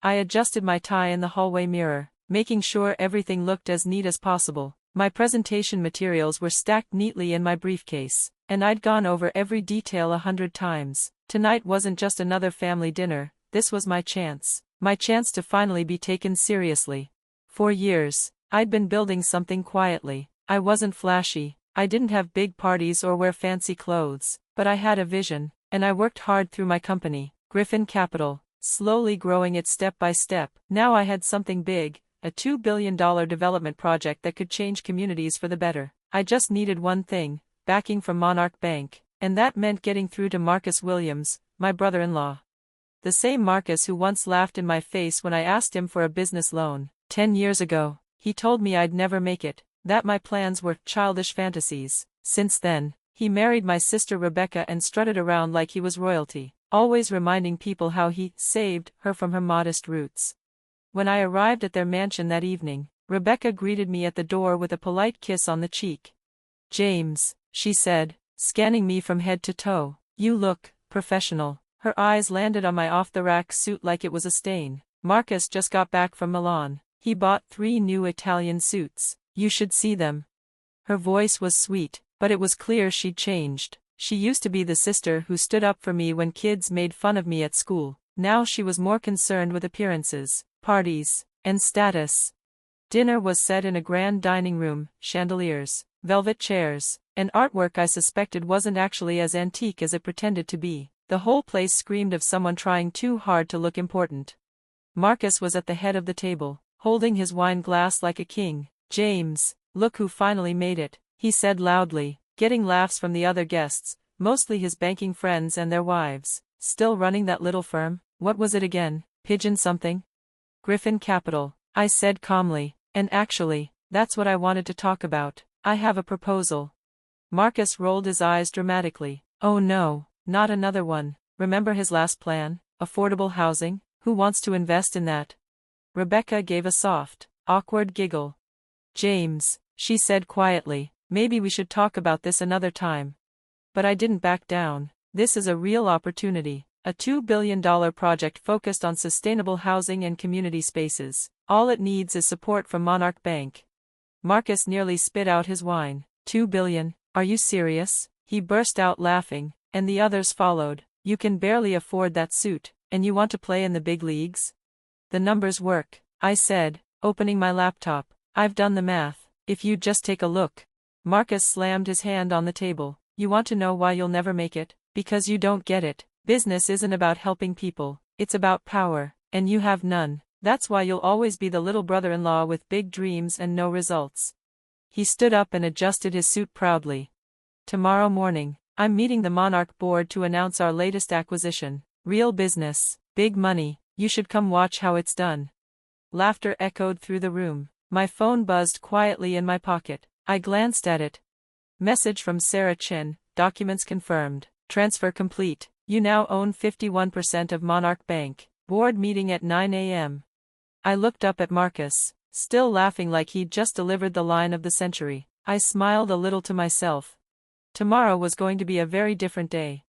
I adjusted my tie in the hallway mirror, making sure everything looked as neat as possible. My presentation materials were stacked neatly in my briefcase, and I'd gone over every detail 100 times. Tonight wasn't just another family dinner, this was my chance. My chance to finally be taken seriously. For years, I'd been building something quietly. I wasn't flashy, I didn't have big parties or wear fancy clothes, but I had a vision, and I worked hard through my company, Griffin Capital, slowly growing it step by step. Now I had something big, a $2 billion development project that could change communities for the better. I just needed one thing, backing from Monarch Bank, and that meant getting through to Marcus Williams, my brother-in-law. The same Marcus who once laughed in my face when I asked him for a business loan. 10 years ago, he told me I'd never make it, that my plans were childish fantasies. Since then, he married my sister Rebecca and strutted around like he was royalty, always reminding people how he saved her from her modest roots. When I arrived at their mansion that evening, Rebecca greeted me at the door with a polite kiss on the cheek. "James," she said, scanning me from head to toe, "you look professional." Her eyes landed on my off-the-rack suit like it was a stain. "Marcus just got back from Milan. He bought 3 new Italian suits. You should see them." Her voice was sweet, but it was clear she'd changed. She used to be the sister who stood up for me when kids made fun of me at school. Now she was more concerned with appearances, parties, and status. Dinner was set in a grand dining room, chandeliers, velvet chairs, and artwork I suspected wasn't actually as antique as it pretended to be. The whole place screamed of someone trying too hard to look important. Marcus was at the head of the table, holding his wine glass like a king. "James, look who finally made it," he said loudly, getting laughs from the other guests, mostly his banking friends and their wives. "Still running that little firm? What was it again? Pigeon something?" "Griffin Capital," I said calmly, "and actually, that's what I wanted to talk about. I have a proposal." Marcus rolled his eyes dramatically. "Oh no, not another one. Remember his last plan, affordable housing? Who wants to invest in that?" Rebecca gave a soft, awkward giggle. "James," she said quietly, "maybe we should talk about this another time." But I didn't back down. This is a real opportunity, a $2 billion project focused on sustainable housing and community spaces. All it needs is support from Monarch Bank. Marcus nearly spit out his wine. "$2 billion? Are you serious?" He burst out laughing, and the others followed. "You can barely afford that suit, and you want to play in the big leagues?" "The numbers work," I said, opening my laptop. "I've done the math. If you just take a look." Marcus slammed his hand on the table. "You want to know why you'll never make it? Because you don't get it. Business isn't about helping people, it's about power, and you have none. That's why you'll always be the little brother-in-law with big dreams and no results." He stood up and adjusted his suit proudly. "Tomorrow morning, I'm meeting the Monarch board to announce our latest acquisition. Real business, big money, you should come watch how it's done." Laughter echoed through the room. My phone buzzed quietly in my pocket. I glanced at it. Message from Sarah Chen, documents confirmed, transfer complete. You now own 51% of Monarch Bank. Board meeting at 9 a.m. I looked up at Marcus, still laughing like he'd just delivered the line of the century. I smiled a little to myself. Tomorrow was going to be a very different day.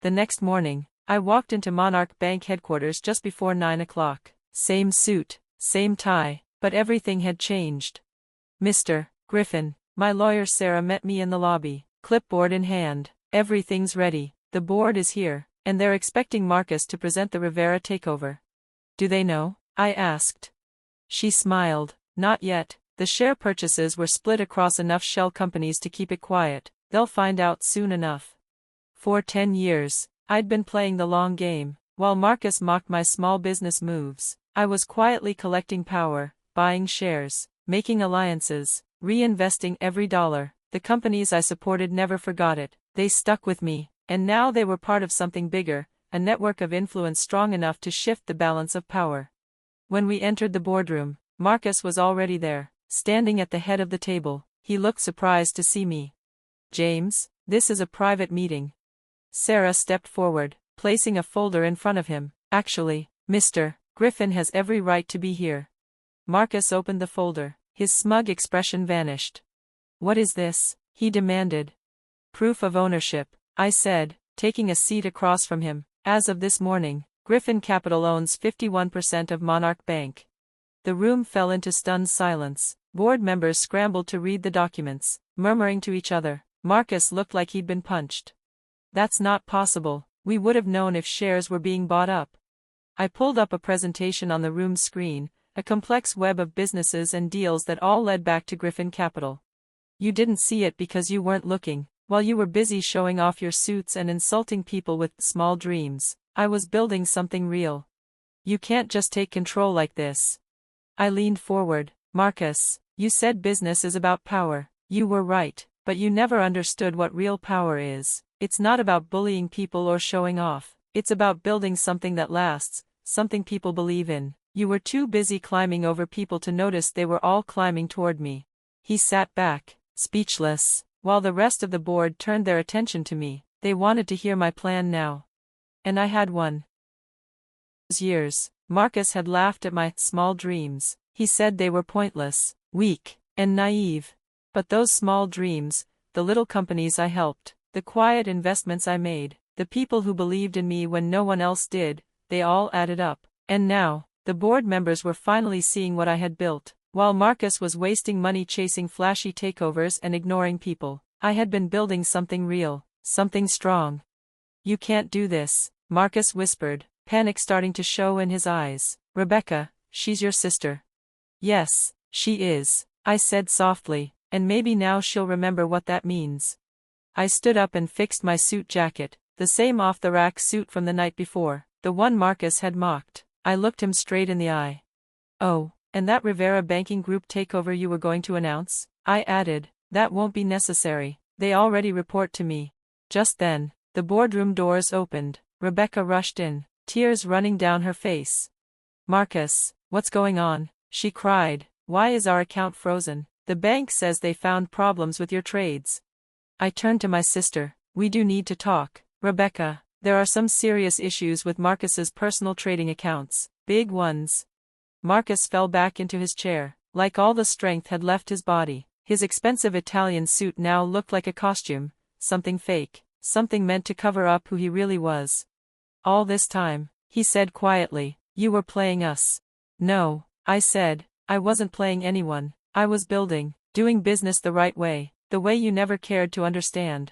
The next morning, I walked into Monarch Bank headquarters just before 9 o'clock. Same suit, same tie, but everything had changed. "Mr. Griffin," my lawyer Sarah met me in the lobby, clipboard in hand. "Everything's ready, the board is here, and they're expecting Marcus to present the Rivera takeover." "Do they know?" I asked. She smiled. "Not yet, the share purchases were split across enough shell companies to keep it quiet. They'll find out soon enough." For 10 years, I'd been playing the long game. While Marcus mocked my small business moves, I was quietly collecting power, buying shares, making alliances, reinvesting every dollar. The companies I supported never forgot it. They stuck with me, and now they were part of something bigger, a network of influence strong enough to shift the balance of power. When we entered the boardroom, Marcus was already there, standing at the head of the table. He looked surprised to see me. "James, this is a private meeting." Sarah stepped forward, placing a folder in front of him. "Actually, Mr. Griffin has every right to be here." Marcus opened the folder. His smug expression vanished. "What is this?" he demanded. "Proof of ownership," I said, taking a seat across from him. "As of this morning, Griffin Capital owns 51% of Monarch Bank. The room fell into stunned silence. Board members scrambled to read the documents, murmuring to each other. Marcus looked like he'd been punched. That's not possible. We would have known if shares were being bought up. I pulled up a presentation on the room's screen, a complex web of businesses and deals that all led back to Griffin Capital. You didn't see it because you weren't looking. While you were busy showing off your suits and insulting people with small dreams, I was building something real. You can't just take control like this. I leaned forward. Marcus, you said business is about power. You were right, but you never understood what real power is. It's not about bullying people or showing off. It's about building something that lasts, something people believe in. You were too busy climbing over people to notice they were all climbing toward me. He sat back, speechless, while the rest of the board turned their attention to me. They wanted to hear my plan now. And I had one. Years, Marcus had laughed at my small dreams. He said they were pointless, weak, and naive. But those small dreams, the little companies I helped, the quiet investments I made, the people who believed in me when no one else did, they all added up. And now, the board members were finally seeing what I had built. While Marcus was wasting money chasing flashy takeovers and ignoring people, I had been building something real, something strong. You can't do this, Marcus whispered, panic starting to show in his eyes. Rebecca, she's your sister. Yes, she is, I said softly, and maybe now she'll remember what that means. I stood up and fixed my suit jacket, the same off-the-rack suit from the night before, the one Marcus had mocked. I looked him straight in the eye. Oh, and that Rivera Banking Group takeover you were going to announce? I added, that won't be necessary, they already report to me. Just then, the boardroom doors opened. Rebecca rushed in, tears running down her face. Marcus, what's going on? She cried. Why is our account frozen? The bank says they found problems with your trades. I turned to my sister. We do need to talk. Rebecca, there are some serious issues with Marcus's personal trading accounts, big ones. Marcus fell back into his chair, like all the strength had left his body. His expensive Italian suit now looked like a costume, something fake, something meant to cover up who he really was. All this time, he said quietly, you were playing us. No, I said, I wasn't playing anyone. I was doing business the right way, the way you never cared to understand.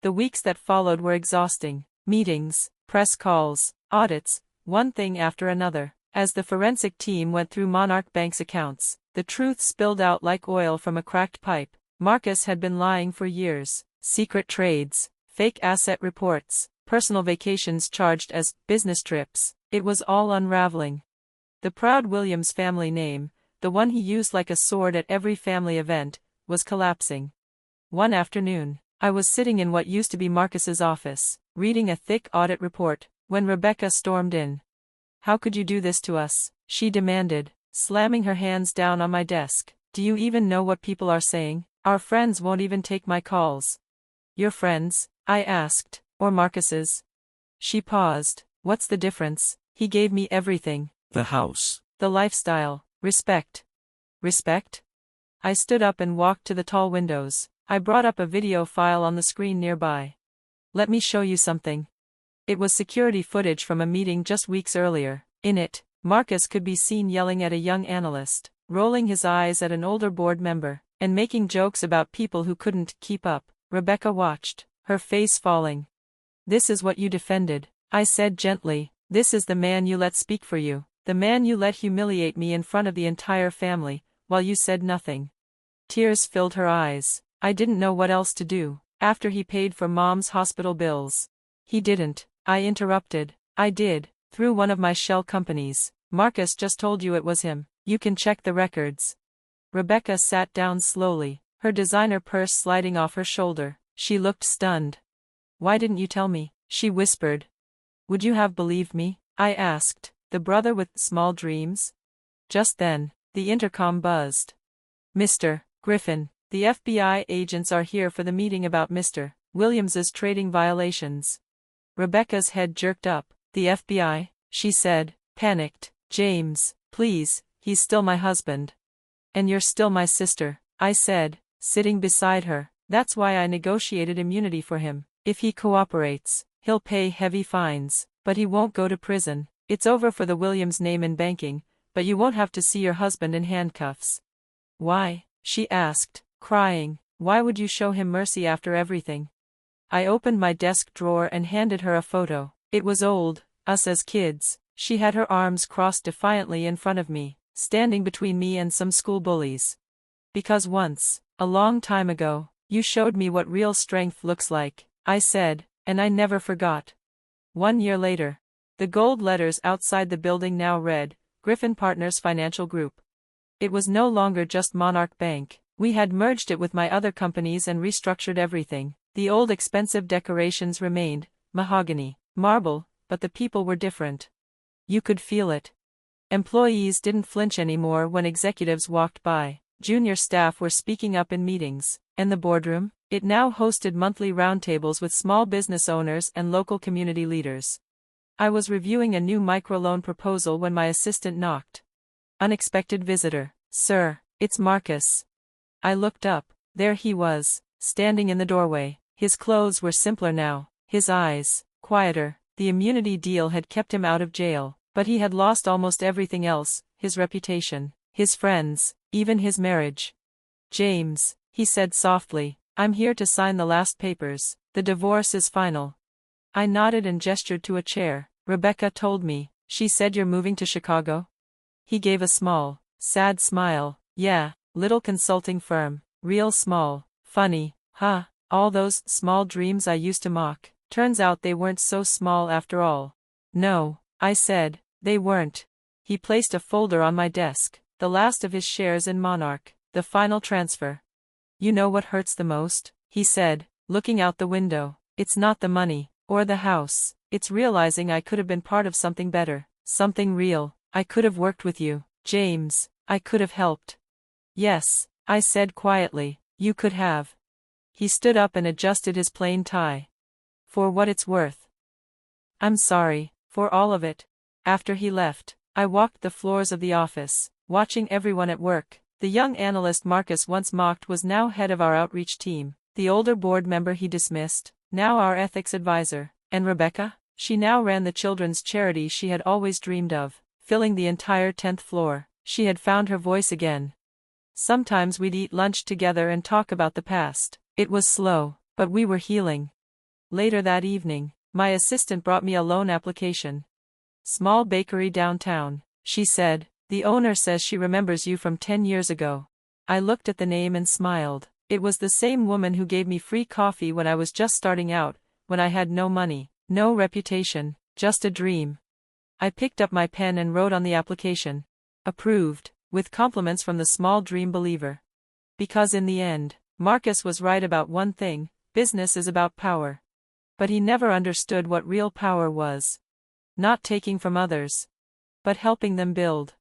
The weeks that followed were exhausting. Meetings, press calls, audits, one thing after another. As the forensic team went through Monarch Bank's accounts, the truth spilled out like oil from a cracked pipe. Marcus had been lying for years. Secret trades, fake asset reports, personal vacations charged as business trips. It was all unraveling. The proud Williams family name, the one he used like a sword at every family event, was collapsing. One afternoon, I was sitting in what used to be Marcus's office, reading a thick audit report, when Rebecca stormed in. How could you do this to us? She demanded, slamming her hands down on my desk. Do you even know what people are saying? Our friends won't even take my calls. Your friends? I asked. Or Marcus's? She paused. What's the difference? He gave me everything. The house. The lifestyle. Respect. Respect? I stood up and walked to the tall windows. I brought up a video file on the screen nearby. Let me show you something. It was security footage from a meeting just weeks earlier. In it, Marcus could be seen yelling at a young analyst, rolling his eyes at an older board member, and making jokes about people who couldn't keep up. Rebecca watched, her face falling. This is what you defended, I said gently. This is the man you let speak for you, the man you let humiliate me in front of the entire family, while you said nothing. Tears filled her eyes. I didn't know what else to do. After he paid for Mom's hospital bills. He didn't, I interrupted. I did, through one of my shell companies. Marcus just told you it was him. You can check the records. Rebecca sat down slowly, her designer purse sliding off her shoulder. She looked stunned. Why didn't you tell me? She whispered. Would you have believed me? I asked, the brother with small dreams. Just then, the intercom buzzed. Mr. Griffin, the FBI agents are here for the meeting about Mr. Williams's trading violations. Rebecca's head jerked up. The FBI, she said, panicked. James, please, he's still my husband. And you're still my sister, I said, sitting beside her. That's why I negotiated immunity for him. If he cooperates, he'll pay heavy fines. But he won't go to prison. It's over for the Williams name in banking, but you won't have to see your husband in handcuffs. Why? She asked, crying. Why would you show him mercy after everything? I opened my desk drawer and handed her a photo. It was old, us as kids. She had her arms crossed defiantly in front of me, standing between me and some school bullies. Because once, a long time ago, you showed me what real strength looks like, I said, and I never forgot. 1 year later. The gold letters outside the building now read, Griffin Partners Financial Group. It was no longer just Monarch Bank. We had merged it with my other companies and restructured everything. The old expensive decorations remained, mahogany, marble, but the people were different. You could feel it. Employees didn't flinch anymore when executives walked by. Junior staff were speaking up in meetings, and the boardroom, it now hosted monthly roundtables with small business owners and local community leaders. I was reviewing a new microloan proposal when my assistant knocked. Unexpected visitor. Sir, it's Marcus. I looked up. There he was, standing in the doorway. His clothes were simpler now, his eyes, quieter. The immunity deal had kept him out of jail, but he had lost almost everything else, his reputation, his friends, even his marriage. James, he said softly, I'm here to sign the last papers. The divorce is final. I nodded and gestured to a chair. Rebecca told me. She said you're moving to Chicago? He gave a small, sad smile. Yeah, little consulting firm, real small, funny, huh? All those small dreams I used to mock, turns out they weren't so small after all. No, I said, they weren't. He placed a folder on my desk, the last of his shares in Monarch, the final transfer. You know what hurts the most? He said, looking out the window. It's not the money, or the house, it's realizing I could have been part of something better, something real. I could have worked with you, James, I could have helped. Yes, I said quietly, you could have. He stood up and adjusted his plain tie. For what it's worth. I'm sorry, for all of it. After he left, I walked the floors of the office, watching everyone at work. The young analyst Marcus once mocked was now head of our outreach team. The older board member he dismissed, now our ethics advisor. And Rebecca? She now ran the children's charity she had always dreamed of, filling the entire 10th floor. She had found her voice again. Sometimes we'd eat lunch together and talk about the past. It was slow, but we were healing. Later that evening, my assistant brought me a loan application. Small bakery downtown, she said. The owner says she remembers you from 10 years ago. I looked at the name and smiled. It was the same woman who gave me free coffee when I was just starting out, when I had no money, no reputation, just a dream. I picked up my pen and wrote on the application. Approved, with compliments from the small dream believer. Because in the end, Marcus was right about one thing, business is about power. But he never understood what real power was. Not taking from others, but helping them build.